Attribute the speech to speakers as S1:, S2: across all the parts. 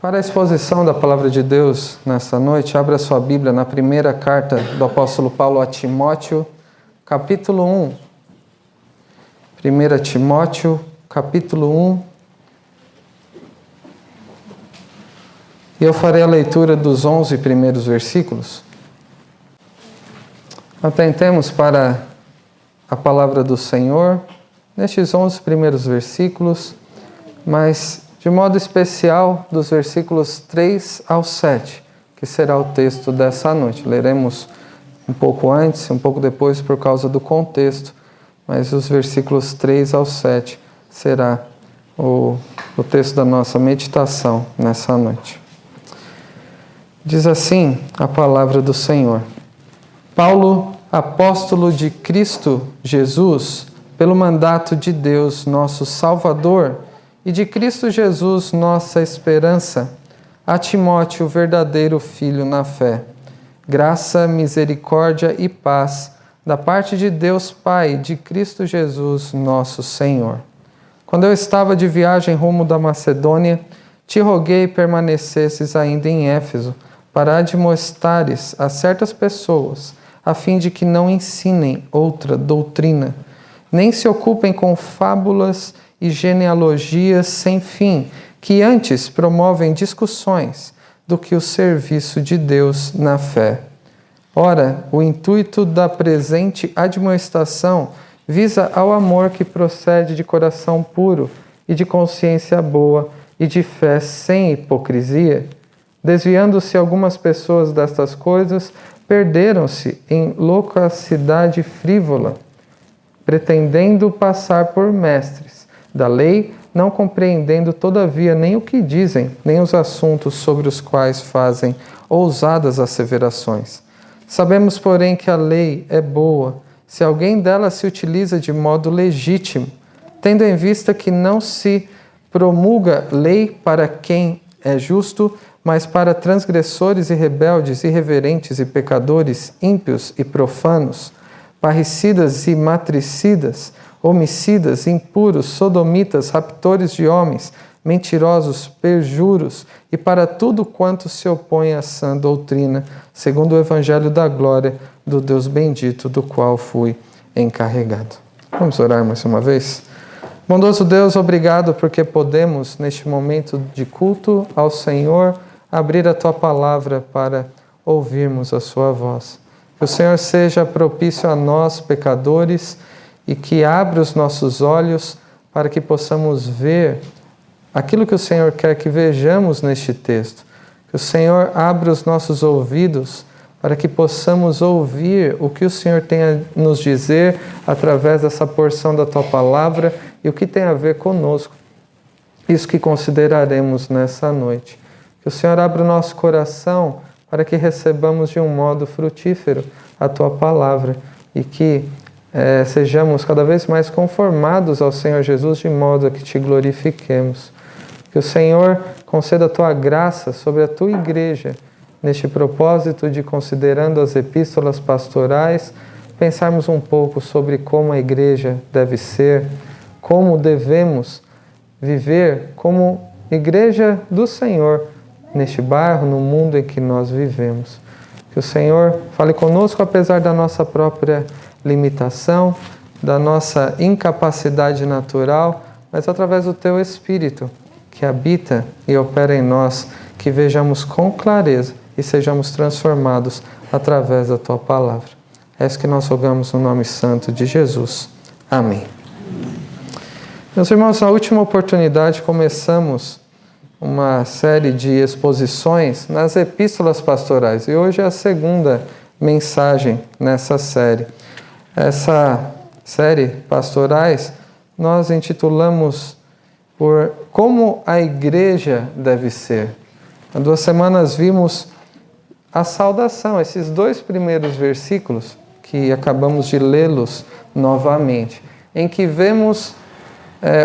S1: Para a exposição da Palavra de Deus nessa noite, abra sua Bíblia na primeira carta do apóstolo Paulo a Timóteo, capítulo 1. 1 Timóteo, capítulo 1. E eu farei a leitura dos 11 primeiros versículos. Atentemos para a palavra do Senhor nestes 11 primeiros versículos, mas de modo especial dos versículos 3 ao 7, que será o texto dessa noite. Leremos um pouco antes, um pouco depois por causa do contexto, mas os versículos 3 ao 7 será o texto da nossa meditação nessa noite. Diz assim a palavra do Senhor: Paulo, apóstolo de Cristo Jesus, pelo mandato de Deus, nosso Salvador, e de Cristo Jesus, nossa esperança, a Timóteo, verdadeiro filho na fé. Graça, misericórdia e paz da parte de Deus Pai e de Cristo Jesus, nosso Senhor. Quando eu estava de viagem rumo da Macedônia, te roguei permanecesses ainda em Éfeso, para admoestares a certas pessoas, a fim de que não ensinem outra doutrina, nem se ocupem com fábulas e genealogias sem fim, que antes promovem discussões do que o serviço de Deus na fé. Ora, o intuito da presente admoestação visa ao amor que procede de coração puro e de consciência boa e de fé sem hipocrisia. Desviando-se algumas pessoas destas coisas, perderam-se em loquacidade frívola, pretendendo passar por mestres da lei, não compreendendo todavia nem o que dizem, nem os assuntos sobre os quais fazem ousadas asseverações. Sabemos, porém, que a lei é boa, se alguém dela se utiliza de modo legítimo, tendo em vista que não se promulga lei para quem é justo, mas para transgressores e rebeldes, irreverentes e pecadores, ímpios e profanos, parricidas e matricidas, homicidas, impuros, sodomitas, raptores de homens, mentirosos, perjuros, e para tudo quanto se opõe à sã doutrina, segundo o evangelho da glória do Deus bendito, do qual fui encarregado. Vamos orar mais uma vez? Bondoso Deus, obrigado porque podemos, neste momento de culto ao Senhor, abrir a Tua palavra para ouvirmos a Sua voz. Que o Senhor seja propício a nós, pecadores, e que abra os nossos olhos para que possamos ver aquilo que o Senhor quer que vejamos neste texto. Que o Senhor abra os nossos ouvidos para que possamos ouvir o que o Senhor tem a nos dizer através dessa porção da Tua palavra e o que tem a ver conosco. Isso que consideraremos nessa noite. Que o Senhor abra o nosso coração para que recebamos de um modo frutífero a Tua palavra e que sejamos cada vez mais conformados ao Senhor Jesus de modo a que Te glorifiquemos. Que o Senhor conceda a Tua graça sobre a Tua igreja, neste propósito de, considerando as epístolas pastorais, pensarmos um pouco sobre como a igreja deve ser, como devemos viver como igreja do Senhor, neste bairro, no mundo em que nós vivemos. Que o Senhor fale conosco apesar da nossa própria limitação, da nossa incapacidade natural, mas através do Teu Espírito que habita e opera em nós, que vejamos com clareza e sejamos transformados através da Tua palavra. É isso que nós rogamos no nome santo de Jesus. Amém. Meus irmãos, na última oportunidade começamos uma série de exposições nas epístolas pastorais e hoje é a segunda mensagem nessa série. Essa série pastorais nós intitulamos por Como a Igreja Deve Ser. Há 2 semanas vimos a saudação, esses 2 primeiros versículos que acabamos de lê-los novamente, em que vemos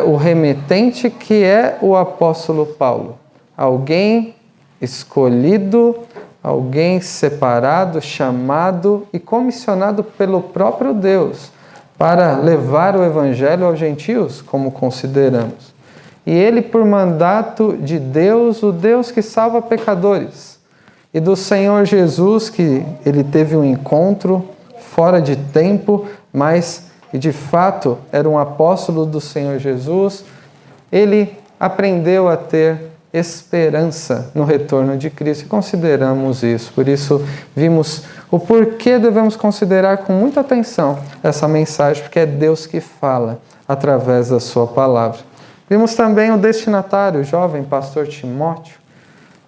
S1: o remetente que é o apóstolo Paulo, alguém escolhido, alguém separado, chamado e comissionado pelo próprio Deus para levar o evangelho aos gentios, como consideramos. e ele, por mandato de Deus, o Deus que salva pecadores, e do Senhor Jesus, que ele teve um encontro fora de tempo, mas que de fato era um apóstolo do Senhor Jesus, ele aprendeu a ter esperança no retorno de Cristo e consideramos isso. Por isso, vimos o porquê devemos considerar com muita atenção essa mensagem, porque é Deus que fala através da sua palavra. Vimos também o destinatário, o jovem pastor Timóteo,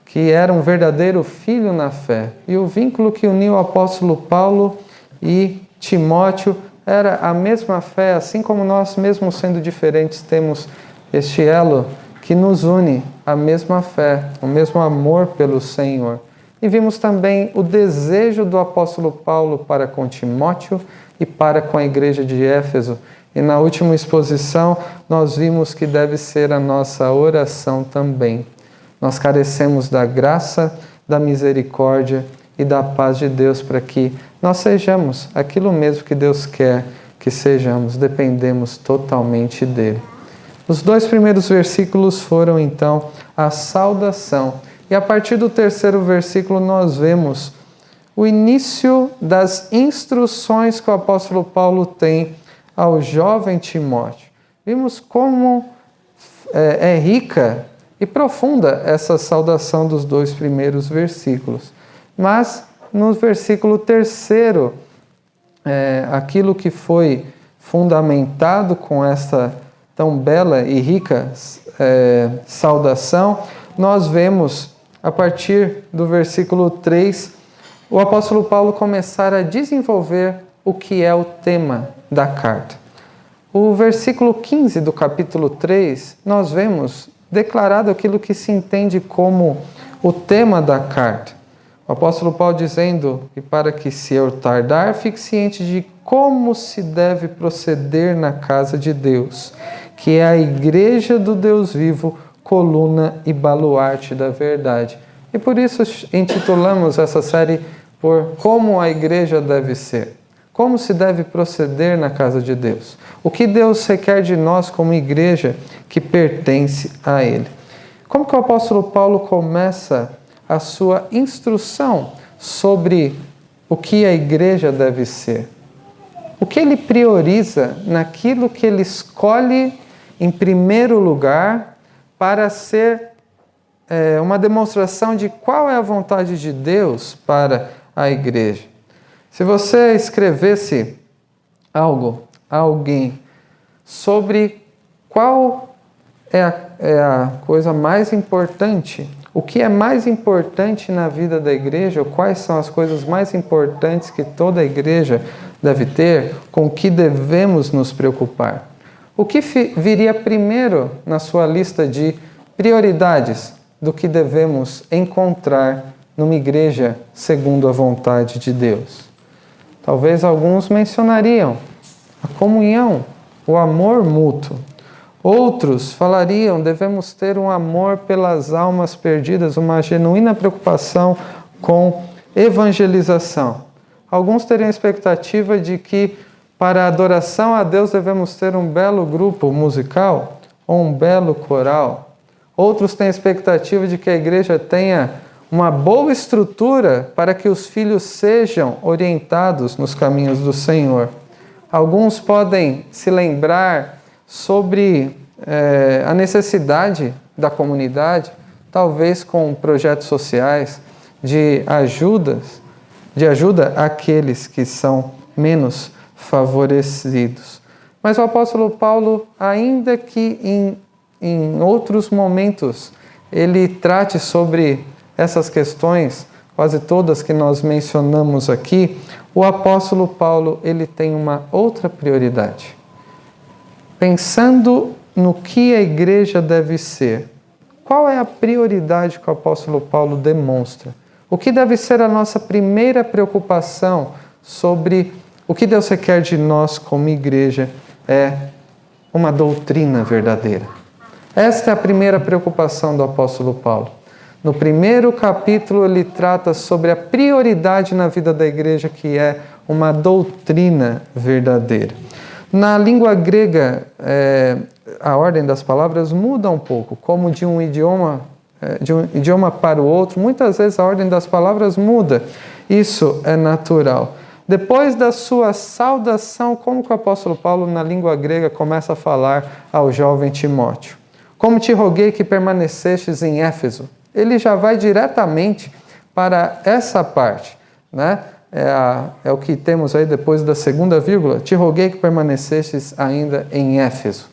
S1: que era um verdadeiro filho na fé. E o vínculo que uniu o apóstolo Paulo e Timóteo era a mesma fé, assim como nós, mesmo sendo diferentes, temos este elo que nos une a mesma fé, o mesmo amor pelo Senhor. E vimos também o desejo do apóstolo Paulo para com Timóteo e para com a igreja de Éfeso. E na última exposição, nós vimos que deve ser a nossa oração também. Nós carecemos da graça, da misericórdia e da paz de Deus para que nós sejamos aquilo mesmo que Deus quer que sejamos, dependemos totalmente dele. Os 2 primeiros versículos foram, então, a saudação. E a partir do 3º versículo nós vemos o início das instruções que o apóstolo Paulo tem ao jovem Timóteo. Vimos como é rica e profunda essa saudação dos 2 primeiros versículos. Mas no versículo 3º, aquilo que foi fundamentado com esta tão bela e rica saudação, nós vemos, a partir do versículo 3, o apóstolo Paulo começar a desenvolver o que é o tema da carta. O versículo 15 do capítulo 3, nós vemos declarado aquilo que se entende como o tema da carta. O apóstolo Paulo dizendo que para que se eu tardar, fique ciente de como se deve proceder na casa de Deus, que é a igreja do Deus vivo, coluna e baluarte da verdade. E por isso intitulamos essa série por Como a Igreja Deve Ser. Como se deve proceder na casa de Deus. O que Deus requer de nós como igreja que pertence a Ele. Como que o apóstolo Paulo começa a sua instrução sobre o que a igreja deve ser? O que ele prioriza naquilo que ele escolhe em primeiro lugar para ser uma demonstração de qual é a vontade de Deus para a igreja? Se você escrevesse algo a alguém sobre qual é a coisa mais importante, o que é mais importante na vida da igreja, ou quais são as coisas mais importantes que toda a igreja deve ter, com o que devemos nos preocupar? O que viria primeiro na sua lista de prioridades do que devemos encontrar numa igreja segundo a vontade de Deus? Talvez alguns mencionariam a comunhão, o amor mútuo. Outros falariam, devemos ter um amor pelas almas perdidas, uma genuína preocupação com evangelização. Alguns teriam a expectativa de que para a adoração a Deus devemos ter um belo grupo musical ou um belo coral. Outros têm a expectativa de que a igreja tenha uma boa estrutura para que os filhos sejam orientados nos caminhos do Senhor. Alguns podem se lembrar sobre a necessidade da comunidade, talvez com projetos sociais de ajuda àqueles que são menos favorecidos. Mas o apóstolo Paulo, ainda que em outros momentos ele trate sobre essas questões, quase todas que nós mencionamos aqui, o apóstolo Paulo ele tem uma outra prioridade. Pensando no que a igreja deve ser, qual é a prioridade que o apóstolo Paulo demonstra? O que deve ser a nossa primeira preocupação sobre o que Deus requer de nós como igreja é uma doutrina verdadeira. Esta é a primeira preocupação do apóstolo Paulo. No primeiro capítulo ele trata sobre a prioridade na vida da igreja, que é uma doutrina verdadeira. Na língua grega, a ordem das palavras muda um pouco, como de um idioma para o outro, muitas vezes a ordem das palavras muda. Isso é natural. Depois da sua saudação, como que o apóstolo Paulo, na língua grega, começa a falar ao jovem Timóteo? Como te roguei que permanecestes em Éfeso. Ele já vai diretamente para essa parte, né? É o que temos aí depois da segunda vírgula. Te roguei que permanecestes ainda em Éfeso.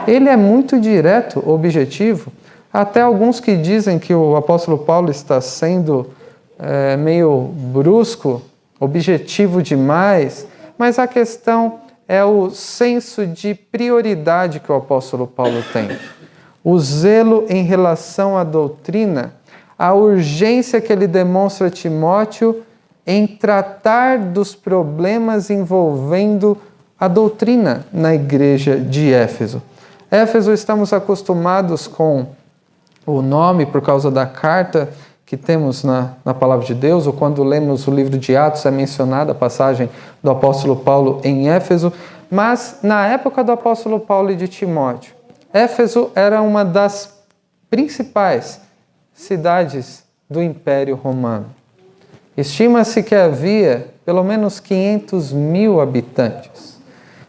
S1: Ele é muito direto, objetivo. Até alguns que dizem que o apóstolo Paulo está sendo meio brusco, objetivo demais, mas a questão é o senso de prioridade que o apóstolo Paulo tem. O zelo em relação à doutrina, a urgência que ele demonstra a Timóteo em tratar dos problemas envolvendo a doutrina na igreja de Éfeso. Éfeso, estamos acostumados com o nome por causa da carta que temos na Palavra de Deus, ou quando lemos o livro de Atos, é mencionada a passagem do apóstolo Paulo em Éfeso, mas na época do apóstolo Paulo e de Timóteo, Éfeso era uma das principais cidades do Império Romano. Estima-se que havia pelo menos 500.000 habitantes.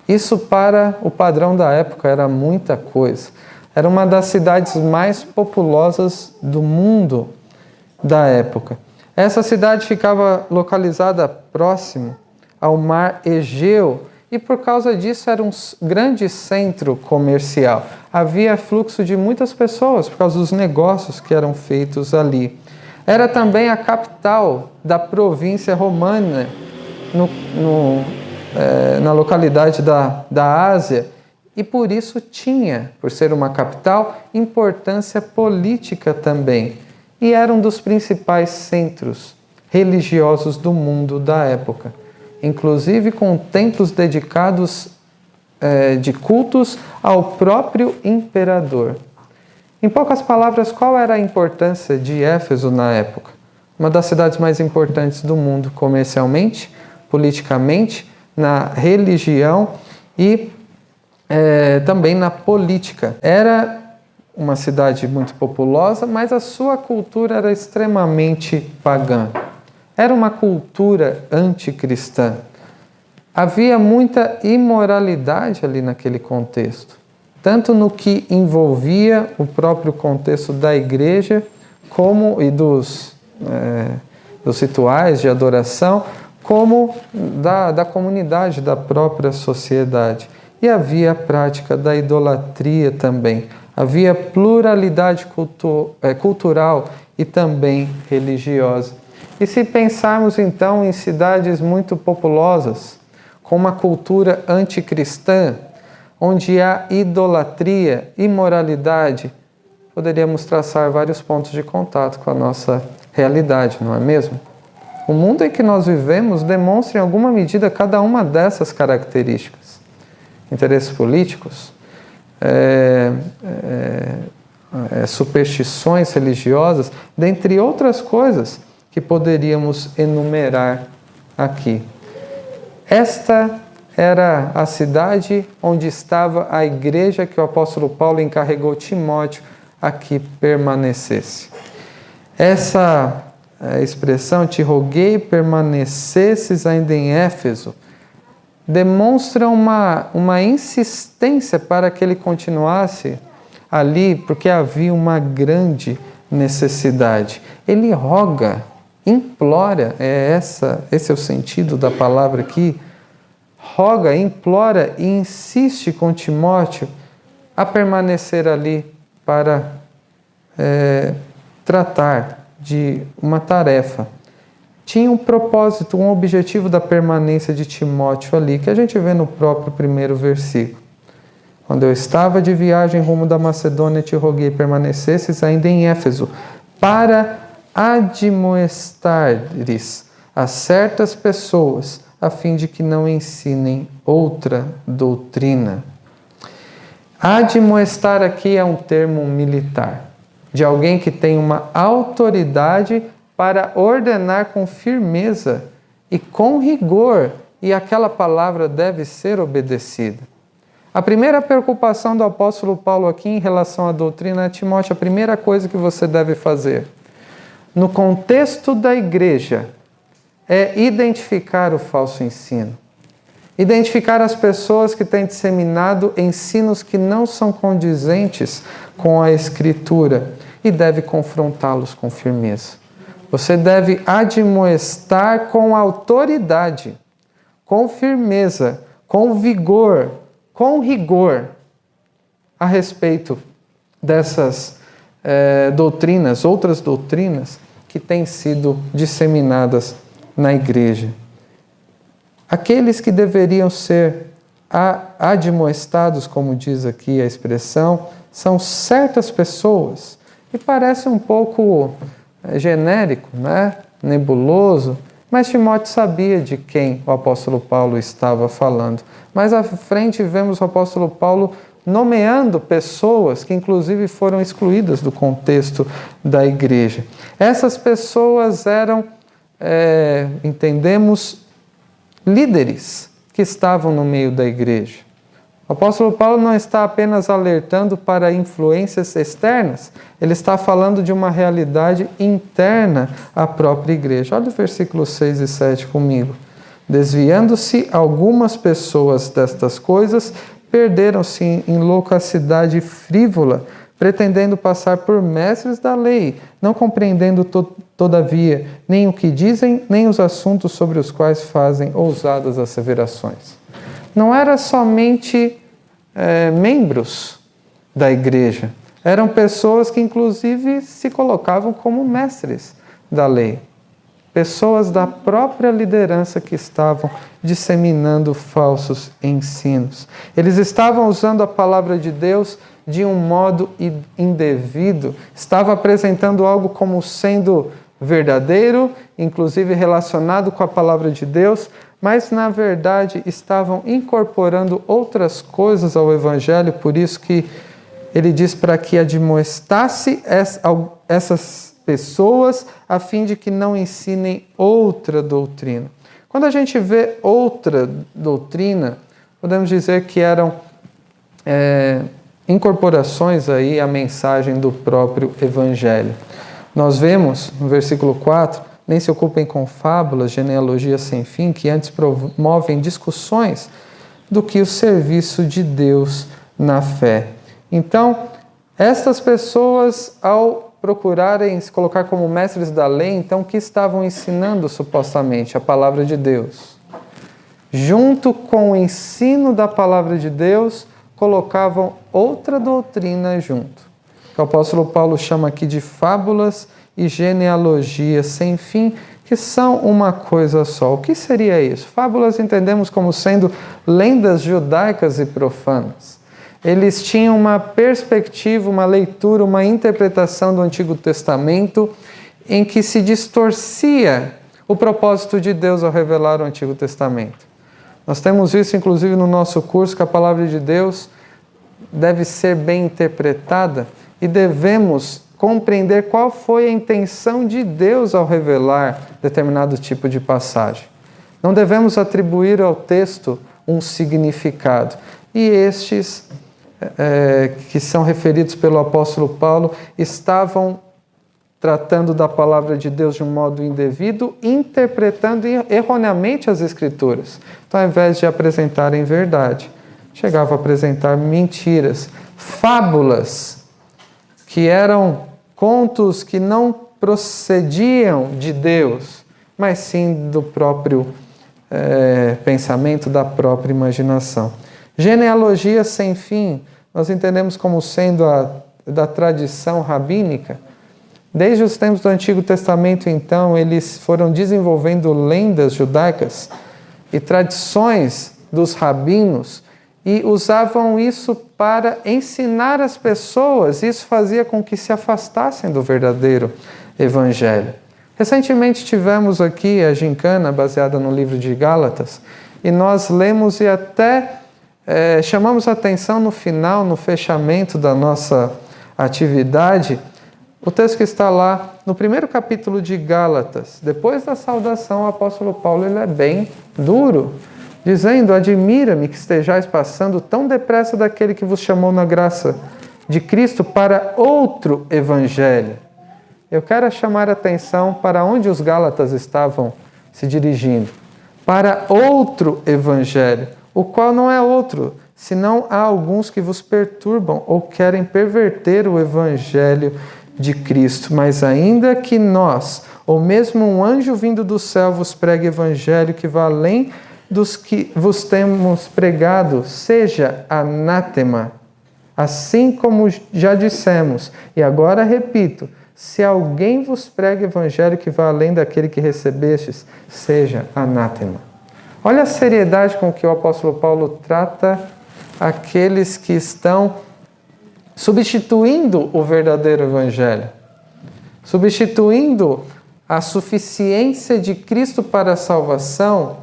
S1: Isso para o padrão da época era muita coisa. Era uma das cidades mais populosas do mundo da época. Essa cidade ficava localizada próximo ao mar Egeu e por causa disso era um grande centro comercial. Havia fluxo de muitas pessoas por causa dos negócios que eram feitos ali. Era também a capital da província romana na localidade da Ásia e por isso tinha, por ser uma capital, importância política também. E era um dos principais centros religiosos do mundo da época, inclusive com templos dedicados de cultos ao próprio imperador. Em poucas palavras, qual era a importância de Éfeso na época? Uma das cidades mais importantes do mundo comercialmente, politicamente, na religião e também na política. Era uma cidade muito populosa, mas a sua cultura era extremamente pagã. Era uma cultura anticristã. Havia muita imoralidade ali naquele contexto, tanto no que envolvia o próprio contexto da igreja, como e dos rituais de adoração, como da comunidade, da própria sociedade. E havia a prática da idolatria também. Havia pluralidade cultural e também religiosa. E se pensarmos então em cidades muito populosas, com uma cultura anticristã, onde há idolatria, imoralidade, poderíamos traçar vários pontos de contato com a nossa realidade, não é mesmo? O mundo em que nós vivemos demonstra em alguma medida cada uma dessas características. Interesses políticos, superstições religiosas, dentre outras coisas que poderíamos enumerar aqui. Esta era a cidade onde estava a igreja que o apóstolo Paulo encarregou Timóteo a que permanecesse. Essa expressão, te roguei permanecesses ainda em Éfeso, demonstra uma insistência para que ele continuasse ali, porque havia uma grande necessidade. Ele roga, implora, esse é o sentido da palavra aqui, roga, implora e insiste com Timóteo a permanecer ali para tratar de uma tarefa. Tinha um propósito, um objetivo da permanência de Timóteo ali, que a gente vê no próprio primeiro versículo. Quando eu estava de viagem rumo da Macedônia, te roguei permanecesses ainda em Éfeso, para admoestares a certas pessoas, a fim de que não ensinem outra doutrina. Admoestar aqui é um termo militar, de alguém que tem uma autoridade para ordenar com firmeza e com rigor e aquela palavra deve ser obedecida. A primeira preocupação do apóstolo Paulo aqui em relação à doutrina é: Timóteo, a primeira coisa que você deve fazer, no contexto da igreja, é identificar o falso ensino. Identificar as pessoas que têm disseminado ensinos que não são condizentes com a Escritura e deve confrontá-los com firmeza. Você deve admoestar com autoridade, com firmeza, com vigor, com rigor a respeito dessas doutrinas, outras doutrinas que têm sido disseminadas na igreja. Aqueles que deveriam ser admoestados, como diz aqui a expressão, são certas pessoas. E parece um pouco genérico, né? Nebuloso, mas Timóteo sabia de quem o apóstolo Paulo estava falando. Mais à frente vemos o apóstolo Paulo nomeando pessoas que inclusive foram excluídas do contexto da igreja. Essas pessoas eram, entendemos, líderes que estavam no meio da igreja. O apóstolo Paulo não está apenas alertando para influências externas, ele está falando de uma realidade interna à própria igreja. Olha os versículos 6 e 7 comigo. Desviando-se algumas pessoas destas coisas, perderam-se em loucacidade frívola, pretendendo passar por mestres da lei, não compreendendo todavia nem o que dizem, nem os assuntos sobre os quais fazem ousadas asseverações. Não era somente membros da igreja, eram pessoas que inclusive se colocavam como mestres da lei. Pessoas da própria liderança que estavam disseminando falsos ensinos. Eles estavam usando a palavra de Deus de um modo indevido, estavam apresentando algo como sendo verdadeiro, inclusive relacionado com a palavra de Deus, mas na verdade estavam incorporando outras coisas ao Evangelho, por isso que ele diz para que admoestasse essas pessoas a fim de que não ensinem outra doutrina. Quando a gente vê outra doutrina, podemos dizer que eram incorporações aí à mensagem do próprio Evangelho. Nós vemos no versículo 4, nem se ocupem com fábulas, genealogias sem fim, que antes promovem discussões do que o serviço de Deus na fé. Então, estas pessoas, ao procurarem se colocar como mestres da lei, então, o que estavam ensinando supostamente? A palavra de Deus. Junto com o ensino da palavra de Deus, colocavam outra doutrina junto. O apóstolo Paulo chama aqui de fábulas e genealogias sem fim, que são uma coisa só. O que seria isso? Fábulas entendemos como sendo lendas judaicas e profanas. Eles tinham uma perspectiva, uma leitura, uma interpretação do Antigo Testamento em que se distorcia o propósito de Deus ao revelar o Antigo Testamento. Nós temos isso, inclusive, no nosso curso, que a palavra de Deus deve ser bem interpretada e devemos compreender qual foi a intenção de Deus ao revelar determinado tipo de passagem. Não devemos atribuir ao texto um significado. E estes, que são referidos pelo apóstolo Paulo, estavam tratando da palavra de Deus de um modo indevido, interpretando erroneamente as Escrituras. Então, ao invés de apresentarem verdade, chegavam a apresentar mentiras, fábulas, que eram contos que não procediam de Deus, mas sim do próprio pensamento, da própria imaginação. Genealogia sem fim, nós entendemos como sendo da tradição rabínica. Desde os tempos do Antigo Testamento, então, eles foram desenvolvendo lendas judaicas e tradições dos rabinos e usavam isso para ensinar as pessoas. Isso fazia com que se afastassem do verdadeiro Evangelho. Recentemente tivemos aqui a gincana baseada no livro de Gálatas e nós lemos e até chamamos a atenção no final, no fechamento da nossa atividade, o texto que está lá no primeiro capítulo de Gálatas. Depois da saudação, o apóstolo Paulo ele é bem duro dizendo: admira-me que estejais passando tão depressa daquele que vos chamou na graça de Cristo para outro evangelho. Eu quero chamar a atenção para onde os Gálatas estavam se dirigindo. Para outro evangelho, o qual não é outro, senão há alguns que vos perturbam ou querem perverter o evangelho de Cristo. Mas ainda que nós, ou mesmo um anjo vindo do céu, vos pregue evangelho que vá além dos que vos temos pregado, seja anátema. Assim como já dissemos, e agora repito, se alguém vos prega evangelho que vá além daquele que recebestes, seja anátema. Olha a seriedade com que o apóstolo Paulo trata aqueles que estão substituindo o verdadeiro evangelho, substituindo a suficiência de Cristo para a salvação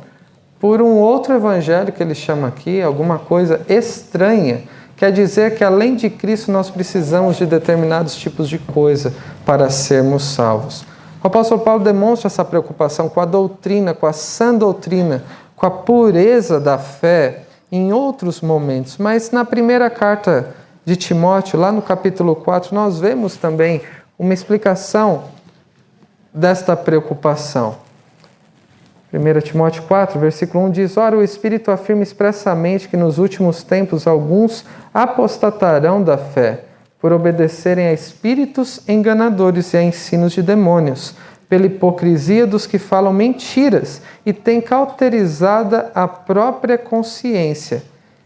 S1: por um outro evangelho que ele chama aqui, alguma coisa estranha. Quer dizer que além de Cristo nós precisamos de determinados tipos de coisa para sermos salvos. O apóstolo Paulo demonstra essa preocupação com a doutrina, com a sã doutrina, com a pureza da fé em outros momentos. Mas na primeira carta de Timóteo, lá no capítulo 4, nós vemos também uma explicação desta preocupação. 1 Timóteo 4, versículo 1 diz: ora, o Espírito afirma expressamente que nos últimos tempos alguns apostatarão da fé, por obedecerem a espíritos enganadores e a ensinos de demônios, pela hipocrisia dos que falam mentiras e têm cauterizada a própria consciência,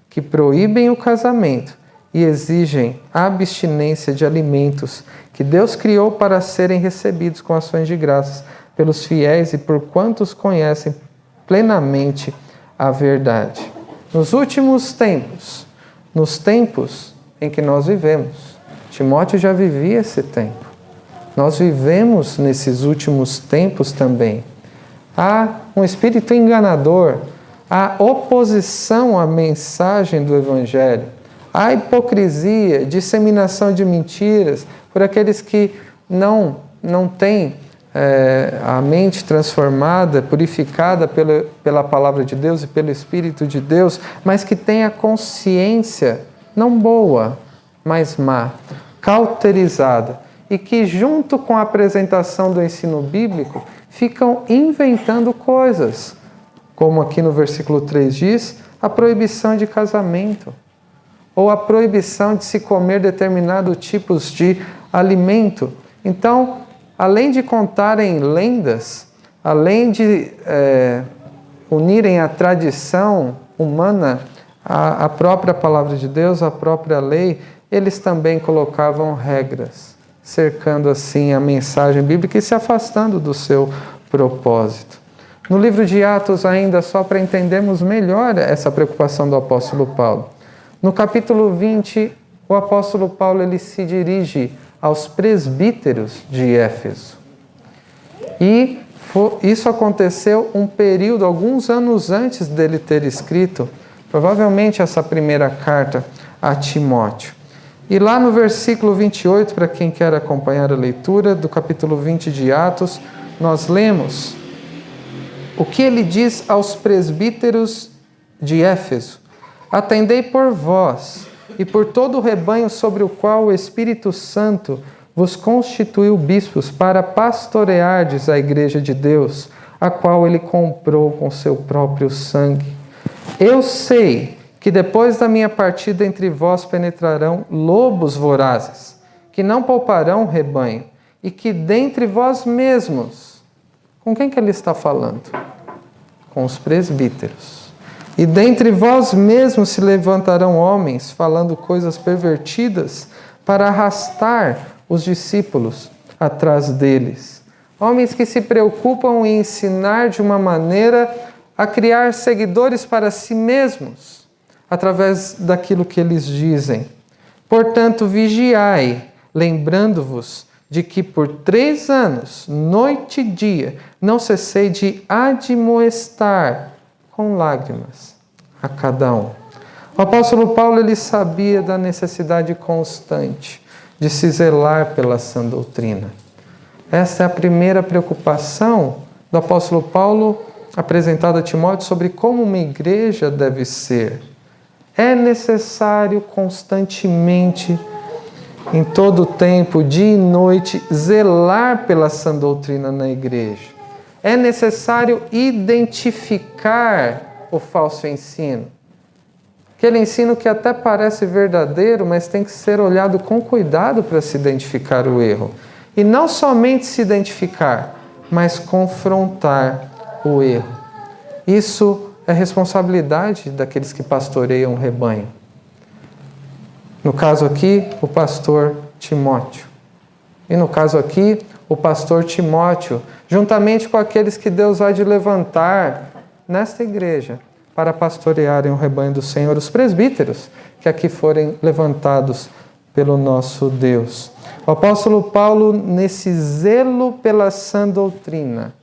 S1: que proíbem o casamento e exigem a abstinência de alimentos que Deus criou para serem recebidos com ações de graças pelos fiéis e por quantos conhecem plenamente a verdade. Nos últimos tempos, nos tempos em que nós vivemos, Timóteo já vivia esse tempo. Nós vivemos nesses últimos tempos também. Há um espírito enganador, há oposição à mensagem do Evangelho, há hipocrisia, disseminação de mentiras por aqueles que não têm a mente transformada, purificada pela palavra de Deus e pelo Espírito de Deus, mas que têm a consciência não boa, mas má, cauterizada, e que junto com a apresentação do ensino bíblico ficam inventando coisas, como aqui no versículo 3 diz, a proibição de casamento, ou a proibição de se comer determinados tipos de alimento. Então, além de contarem lendas, além de unirem a tradição humana à própria palavra de Deus, à própria lei, eles também colocavam regras, cercando assim a mensagem bíblica e se afastando do seu propósito. No livro de Atos ainda, só para entendermos melhor essa preocupação do apóstolo Paulo, no capítulo 20, o apóstolo Paulo ele se dirige aos presbíteros de Éfeso. E isso aconteceu um período, alguns anos antes dele ter escrito, provavelmente essa primeira carta a Timóteo. E lá no versículo 28, para quem quer acompanhar a leitura do capítulo 20 de Atos, nós lemos o que ele diz aos presbíteros de Éfeso: atendei por vós e por todo o rebanho sobre o qual o Espírito Santo vos constituiu bispos para pastoreardes a igreja de Deus, a qual ele comprou com seu próprio sangue. Eu sei que depois da minha partida entre vós penetrarão lobos vorazes, que não pouparão o rebanho, e que dentre vós mesmos... Com quem que ele está falando? Com os presbíteros. E dentre vós mesmos se levantarão homens, falando coisas pervertidas, para arrastar os discípulos atrás deles. Homens que se preocupam em ensinar de uma maneira a criar seguidores para si mesmos, através daquilo que eles dizem. Portanto, vigiai, lembrando-vos de que por 3 anos, noite e dia, não cessei de admoestar com lágrimas a cada um. O apóstolo Paulo ele sabia da necessidade constante de se zelar pela sã doutrina. Essa é a primeira preocupação do apóstolo Paulo apresentado a Timóteo sobre como uma igreja deve ser. É necessário constantemente, em todo o tempo, dia e noite, zelar pela sã doutrina na igreja. É necessário identificar o falso ensino. Aquele ensino que até parece verdadeiro, mas tem que ser olhado com cuidado para se identificar o erro. E não somente se identificar, mas confrontar o erro. Isso é responsabilidade daqueles que pastoreiam o rebanho. No caso aqui, o pastor Timóteo. E no caso aqui, o pastor Timóteo, juntamente com aqueles que Deus vai de levantar nesta igreja para pastorearem o rebanho do Senhor, os presbíteros que aqui forem levantados pelo nosso Deus. O apóstolo Paulo, nesse zelo pela sã doutrina,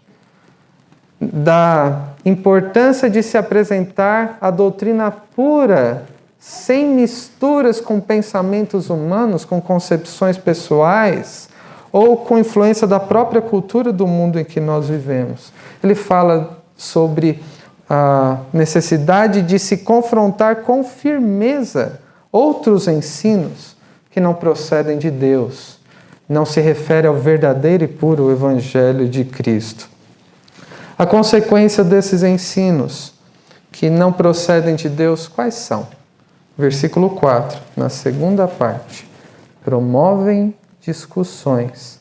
S1: da importância de se apresentar a doutrina pura, sem misturas com pensamentos humanos, com concepções pessoais, ou com influência da própria cultura do mundo em que nós vivemos. Ele fala sobre a necessidade de se confrontar com firmeza outros ensinos que não procedem de Deus, não se refere ao verdadeiro e puro Evangelho de Cristo. A consequência desses ensinos que não procedem de Deus, quais são? Versículo 4, na segunda parte. Promovem discussões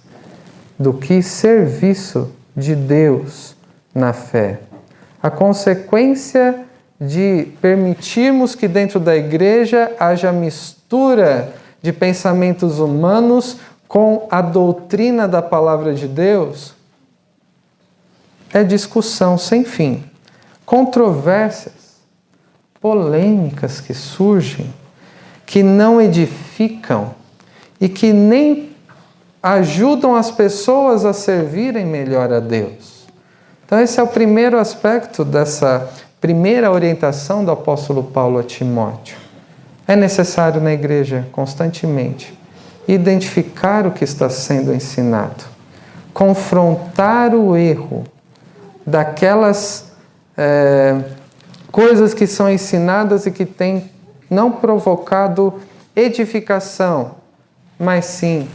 S1: do que serviço de Deus na fé. A consequência de permitirmos que dentro da igreja haja mistura de pensamentos humanos com a doutrina da palavra de Deus é discussão sem fim, controvérsias, polêmicas que surgem, que não edificam e que nem ajudam as pessoas a servirem melhor a Deus. Então esse é o primeiro aspecto dessa primeira orientação do apóstolo Paulo a Timóteo. É necessário na igreja constantemente identificar o que está sendo ensinado, confrontar o erro daquelas coisas que são ensinadas e que têm não provocado edificação, mas sim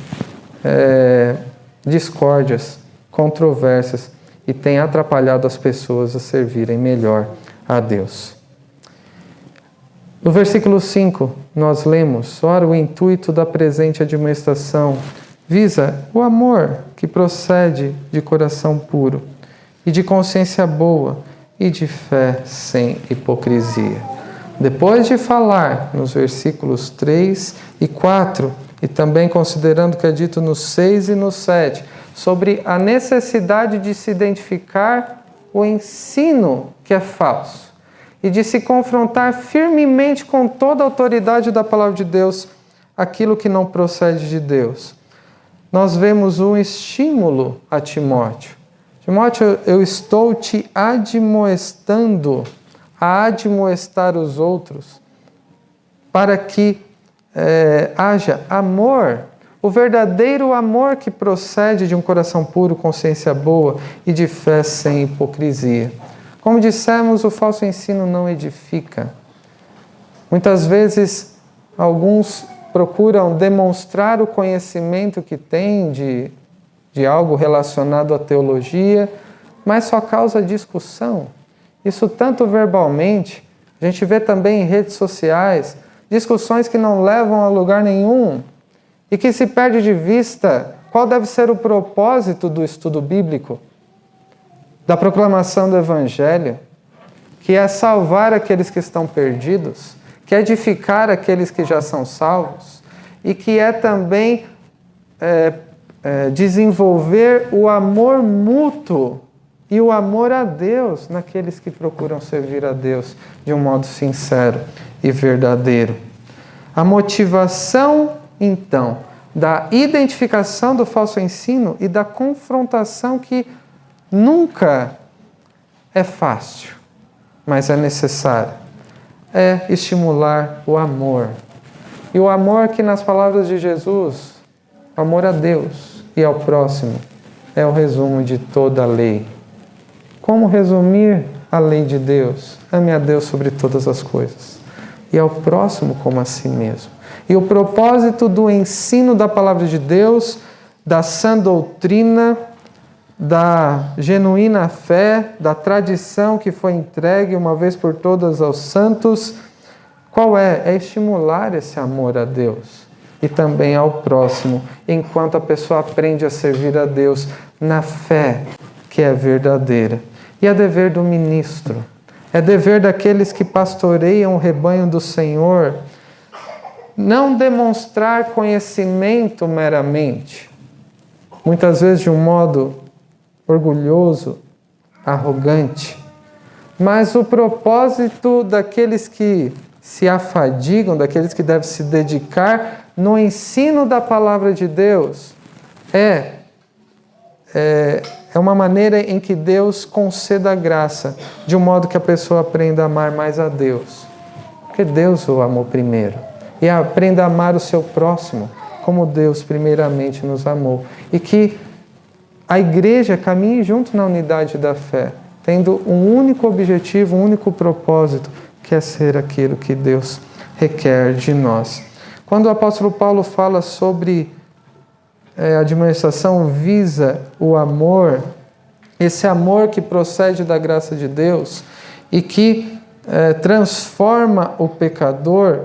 S1: discórdias, controvérsias, e têm atrapalhado as pessoas a servirem melhor a Deus. No versículo 5, nós lemos: ora, o intuito da presente admoestação visa o amor que procede de coração puro, e de consciência boa, e de fé sem hipocrisia. Depois de falar nos versículos 3 e 4, e também considerando o que é dito no 6 e no 7, sobre a necessidade de se identificar o ensino que é falso, e de se confrontar firmemente com toda a autoridade da palavra de Deus, aquilo que não procede de Deus. Nós vemos um estímulo a Timóteo. Timóteo, eu estou te admoestando a admoestar os outros, para que haja amor, o verdadeiro amor que procede de um coração puro, consciência boa e de fé sem hipocrisia. Como dissemos, o falso ensino não edifica. Muitas vezes, alguns procuram demonstrar o conhecimento que têm de algo relacionado à teologia, mas só causa discussão. Isso tanto verbalmente, a gente vê também em redes sociais, discussões que não levam a lugar nenhum e que se perde de vista qual deve ser o propósito do estudo bíblico, da proclamação do Evangelho, que é salvar aqueles que estão perdidos, que é edificar aqueles que já são salvos, e que é também desenvolver o amor mútuo e o amor a Deus naqueles que procuram servir a Deus de um modo sincero e verdadeiro. A motivação, então, da identificação do falso ensino e da confrontação, que nunca é fácil, mas é necessário, é estimular o amor. E o amor que, nas palavras de Jesus, amor a Deus e ao próximo, é o resumo de toda a lei. Como resumir a lei de Deus? Ame a Deus sobre todas as coisas e ao próximo como a si mesmo. E o propósito do ensino da palavra de Deus, da sã doutrina, da genuína fé, da tradição que foi entregue uma vez por todas aos santos, qual é? É estimular esse amor a Deus e também ao próximo, enquanto a pessoa aprende a servir a Deus na fé que é verdadeira. E é dever do ministro, é dever daqueles que pastoreiam o rebanho do Senhor, não demonstrar conhecimento meramente, muitas vezes de um modo orgulhoso, arrogante, mas o propósito daqueles que se afadigam, daqueles que devem se dedicar no ensino da palavra de Deus, é uma maneira em que Deus conceda a graça, de um modo que a pessoa aprenda a amar mais a Deus, porque Deus o amou primeiro, e aprenda a amar o seu próximo, como Deus primeiramente nos amou, e que a igreja caminhe junto na unidade da fé, tendo um único objetivo, um único propósito, que é ser aquilo que Deus requer de nós. Quando o apóstolo Paulo fala sobre a administração visa o amor, esse amor que procede da graça de Deus e que transforma o pecador,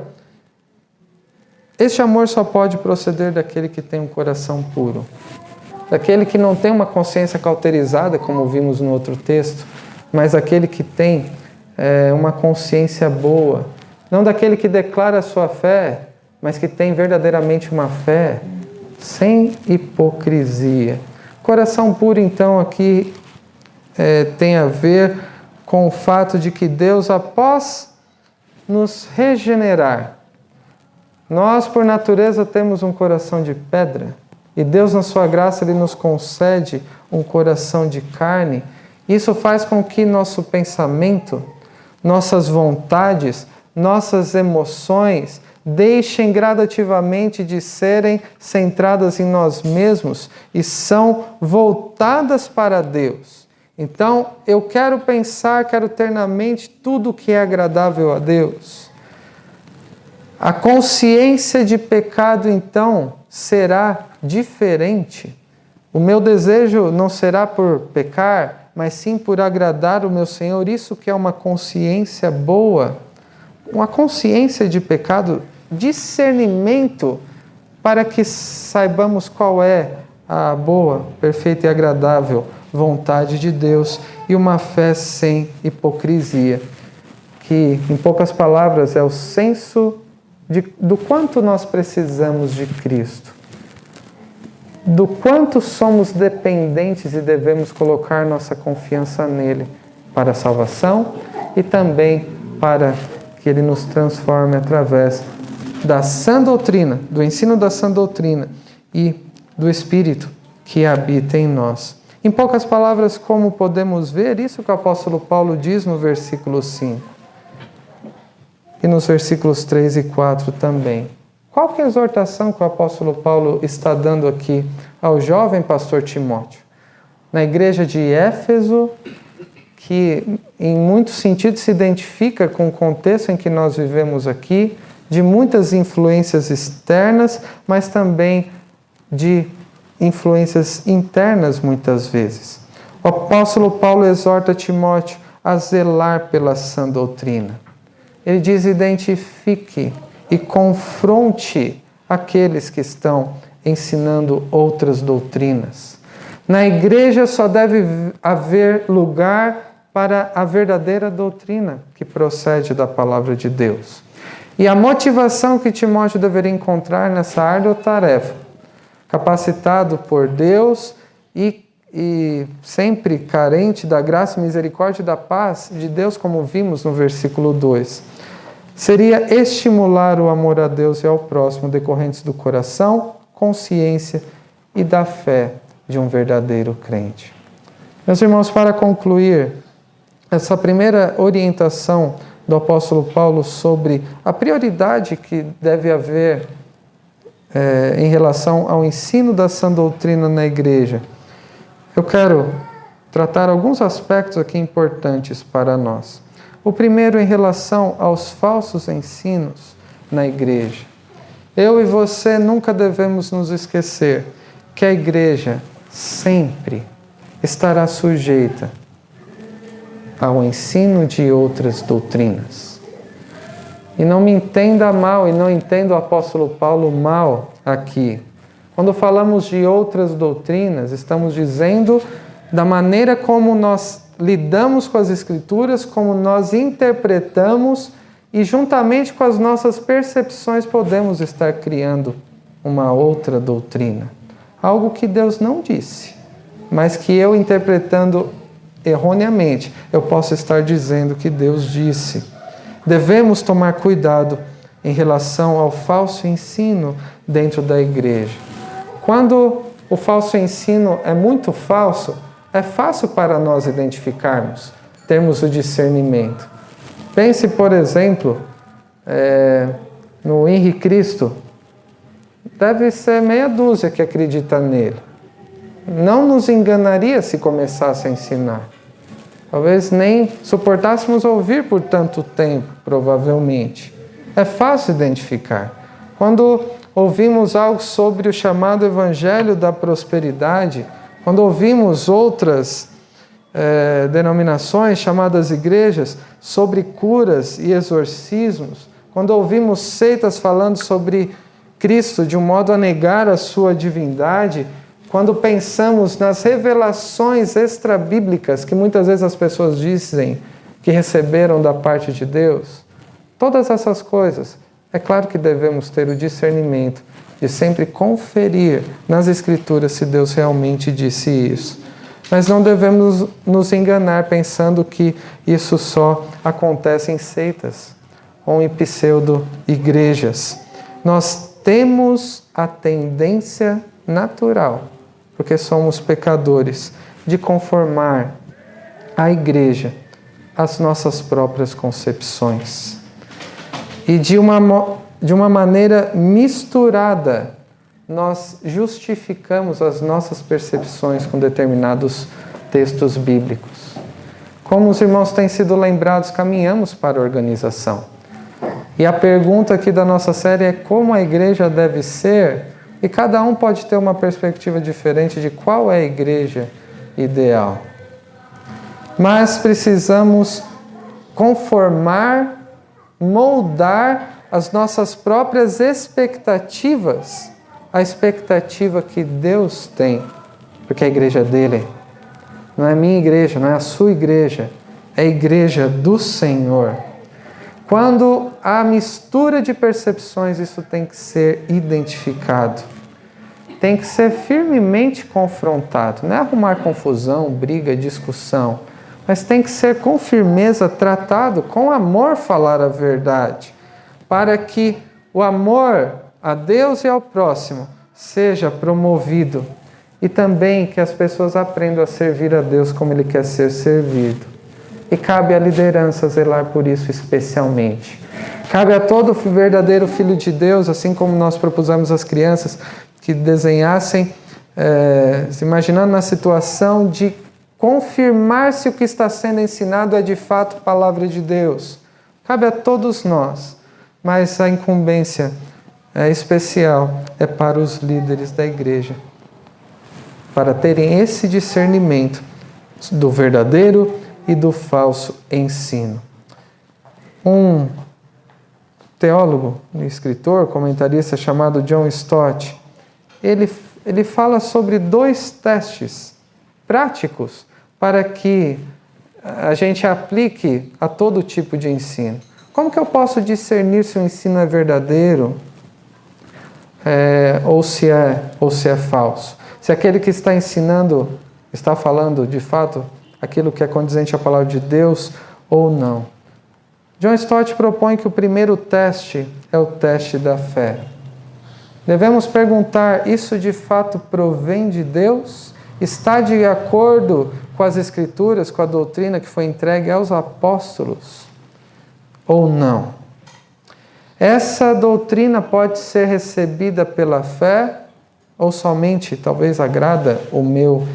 S1: este amor só pode proceder daquele que tem um coração puro, daquele que não tem uma consciência cauterizada, como vimos no outro texto, mas daquele que tem uma consciência boa, não daquele que declara a sua fé, mas que tem verdadeiramente uma fé sem hipocrisia. Coração puro, então, aqui tem a ver com o fato de que Deus, após nos regenerar, nós, por natureza, temos um coração de pedra, e Deus, na sua graça, Ele nos concede um coração de carne. Isso faz com que nosso pensamento, nossas vontades, nossas emoções deixem gradativamente de serem centradas em nós mesmos e são voltadas para Deus. Então, eu quero pensar, quero ter na mente tudo que é agradável a Deus. A consciência de pecado, então, será diferente. O meu desejo não será por pecar, mas sim por agradar o meu Senhor. Isso que é uma consciência boa, uma consciência de pecado, discernimento para que saibamos qual é a boa, perfeita e agradável vontade de Deus, e uma fé sem hipocrisia, que, em poucas palavras, é o senso do quanto nós precisamos de Cristo, do quanto somos dependentes e devemos colocar nossa confiança nele para a salvação e também para que ele nos transforme através da sã doutrina, do ensino da sã doutrina e do Espírito que habita em nós. Em poucas palavras, como podemos ver isso que o apóstolo Paulo diz no versículo 5 e nos versículos 3 e 4 também. Qual que é a exortação que o apóstolo Paulo está dando aqui ao jovem pastor Timóteo? Na igreja de Éfeso, que em muitos sentidos se identifica com o contexto em que nós vivemos aqui, de muitas influências externas, mas também de influências internas muitas vezes. O apóstolo Paulo exorta Timóteo a zelar pela sã doutrina. Ele diz: identifique e confronte aqueles que estão ensinando outras doutrinas. Na igreja só deve haver lugar para a verdadeira doutrina que procede da palavra de Deus. E a motivação que Timóteo deveria encontrar nessa árdua tarefa, capacitado por Deus e sempre carente da graça, misericórdia e da paz de Deus, como vimos no versículo 2, seria estimular o amor a Deus e ao próximo, decorrentes do coração, consciência e da fé de um verdadeiro crente. Meus irmãos, para concluir, essa primeira orientação do apóstolo Paulo sobre a prioridade que deve haver em relação ao ensino da sã doutrina na igreja, eu quero tratar alguns aspectos aqui importantes para nós. O primeiro, em relação aos falsos ensinos na igreja. Eu e você nunca devemos nos esquecer que a igreja sempre estará sujeita ao ensino de outras doutrinas. E não me entenda mal, e não entenda o apóstolo Paulo mal aqui. Quando falamos de outras doutrinas, estamos dizendo da maneira como nós lidamos com as Escrituras, como nós interpretamos e juntamente com as nossas percepções podemos estar criando uma outra doutrina. Algo que Deus não disse, mas que eu interpretando erroneamente, eu posso estar dizendo que Deus disse. Devemos tomar cuidado em relação ao falso ensino dentro da igreja. Quando o falso ensino é muito falso, é fácil para nós identificarmos, termos o discernimento. Pense, por exemplo, no Henri Cristo. Deve ser meia dúzia que acredita nele. Não nos enganaria se começasse a ensinar. Talvez nem suportássemos ouvir por tanto tempo, provavelmente. É fácil identificar. Quando ouvimos algo sobre o chamado Evangelho da Prosperidade, quando ouvimos outras denominações chamadas igrejas sobre curas e exorcismos, quando ouvimos seitas falando sobre Cristo de um modo a negar a sua divindade, quando pensamos nas revelações extrabíblicas que muitas vezes as pessoas dizem que receberam da parte de Deus, todas essas coisas, é claro que devemos ter o discernimento de sempre conferir nas Escrituras se Deus realmente disse isso. Mas não devemos nos enganar pensando que isso só acontece em seitas ou em pseudo-igrejas. Nós temos a tendência natural, porque somos pecadores, de conformar a igreja às nossas próprias concepções. E de uma maneira misturada, nós justificamos as nossas percepções com determinados textos bíblicos. Como os irmãos têm sido lembrados, caminhamos para a organização. E a pergunta aqui da nossa série é como a igreja deve ser, e cada um pode ter uma perspectiva diferente de qual é a igreja ideal. Mas precisamos conformar, moldar as nossas próprias expectativas, a expectativa que Deus tem, porque a igreja é dele. Não é a minha igreja, não é a sua igreja, é a igreja do Senhor. Quando há mistura de percepções, isso tem que ser identificado. Tem que ser firmemente confrontado. Não é arrumar confusão, briga, discussão, mas tem que ser com firmeza tratado, com amor falar a verdade, para que o amor a Deus e ao próximo seja promovido e também que as pessoas aprendam a servir a Deus como Ele quer ser servido. E cabe à liderança zelar por isso especialmente. Cabe a todo verdadeiro filho de Deus, assim como nós propusemos às crianças que desenhassem, se imaginando na situação de confirmar se o que está sendo ensinado é de fato palavra de Deus. Cabe a todos nós, mas a incumbência especial é para os líderes da igreja, para terem esse discernimento do verdadeiro e do falso ensino. Um teólogo, um escritor, comentarista chamado John Stott, ele fala sobre 2 testes práticos para que a gente aplique a todo tipo de ensino. Como que eu posso discernir se o ensino é verdadeiro ou se é falso? Se aquele que está ensinando está falando de fato aquilo que é condizente à palavra de Deus ou não. John Stott propõe que o primeiro teste é o teste da fé. Devemos perguntar, isso de fato provém de Deus? Está de acordo com as Escrituras, com a doutrina que foi entregue aos apóstolos? Ou não? Essa doutrina pode ser recebida pela fé ou somente, talvez, agrada o meu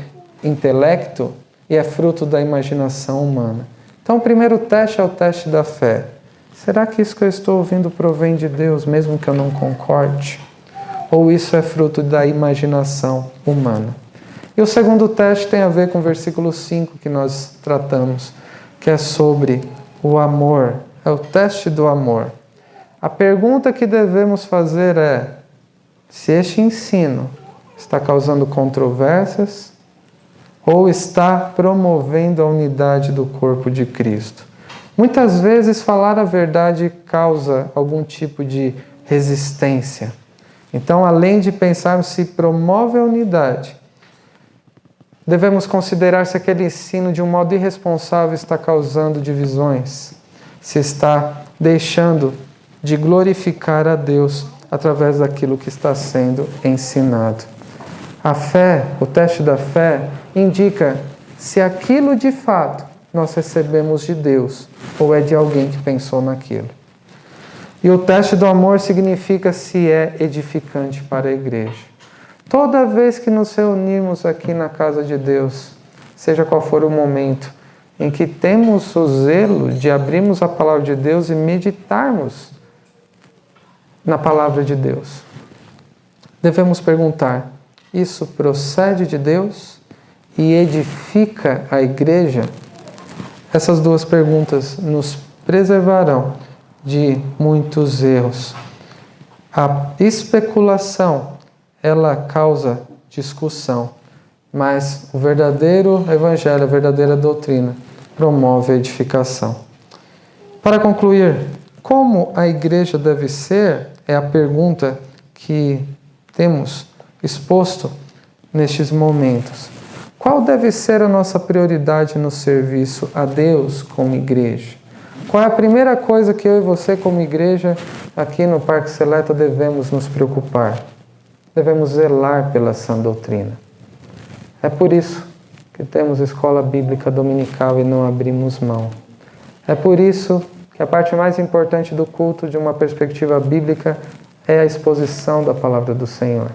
S1: intelecto e é fruto da imaginação humana. Então, o primeiro teste é o teste da fé. Será que isso que eu estou ouvindo provém de Deus, mesmo que eu não concorde? Ou isso é fruto da imaginação humana? E o segundo teste tem a ver com o versículo 5 que nós tratamos, que é sobre o amor. É o teste do amor. A pergunta que devemos fazer é: se este ensino está causando controvérsias ou está promovendo a unidade do corpo de Cristo? Muitas vezes falar a verdade causa algum tipo de resistência. Então, além de pensarmos se promove a unidade, devemos considerar se aquele ensino de um modo irresponsável está causando divisões, se está deixando de glorificar a Deus através daquilo que está sendo ensinado. A fé, o teste da fé, indica se aquilo de fato nós recebemos de Deus ou é de alguém que pensou naquilo. E o teste do amor significa se é edificante para a igreja. Toda vez que nos reunimos aqui na casa de Deus, seja qual for o momento em que temos o zelo de abrirmos a palavra de Deus e meditarmos na palavra de Deus, devemos perguntar: isso procede de Deus e edifica a igreja? Essas duas perguntas nos preservarão de muitos erros. A especulação, ela causa discussão, mas o verdadeiro evangelho, a verdadeira doutrina, promove a edificação. Para concluir, como a igreja deve ser, é a pergunta que temos exposto nestes momentos. Qual deve ser a nossa prioridade no serviço a Deus como igreja? Qual é a primeira coisa que eu e você como igreja aqui no Parque Seleta devemos nos preocupar? Devemos zelar pela sã doutrina. É por isso que temos escola bíblica dominical e não abrimos mão. É por isso que a parte mais importante do culto, de uma perspectiva bíblica, é a exposição da palavra do Senhor.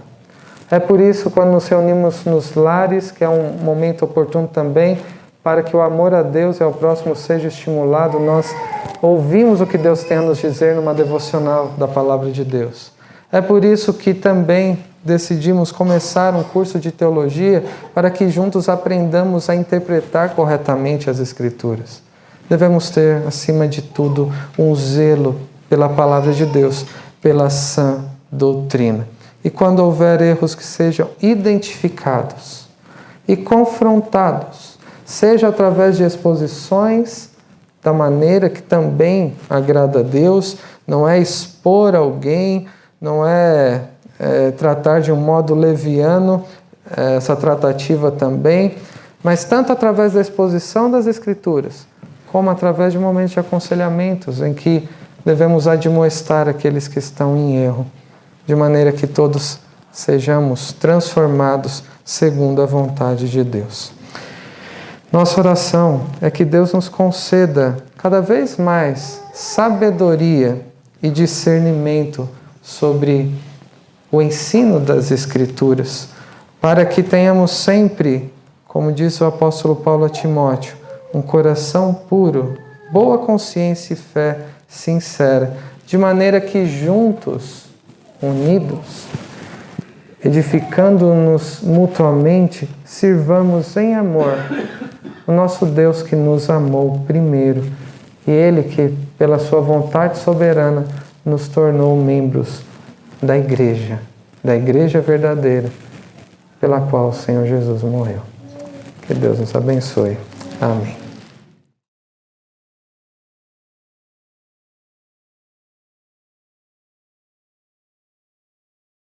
S1: É por isso, quando nos reunimos nos lares, que é um momento oportuno também, para que o amor a Deus e ao próximo seja estimulado, nós ouvimos o que Deus tem a nos dizer numa devocional da palavra de Deus. É por isso que também decidimos começar um curso de teologia para que juntos aprendamos a interpretar corretamente as Escrituras. Devemos ter, acima de tudo, um zelo pela palavra de Deus, pela sã doutrina. E quando houver erros que sejam identificados e confrontados, seja através de exposições da maneira que também agrada a Deus, não é expor alguém, não é tratar de um modo leviano essa tratativa também, mas tanto através da exposição das Escrituras, como através de momentos de aconselhamentos em que devemos admoestar aqueles que estão em erro, de maneira que todos sejamos transformados segundo a vontade de Deus. Nossa oração é que Deus nos conceda cada vez mais sabedoria e discernimento sobre o ensino das Escrituras, para que tenhamos sempre, como disse o apóstolo Paulo a Timóteo, um coração puro, boa consciência e fé sincera, de maneira que juntos, unidos, edificando-nos mutuamente, sirvamos em amor o nosso Deus que nos amou primeiro e Ele que, pela sua vontade soberana, nos tornou membros da igreja verdadeira, pela qual o Senhor Jesus morreu. Que Deus nos abençoe. Amém.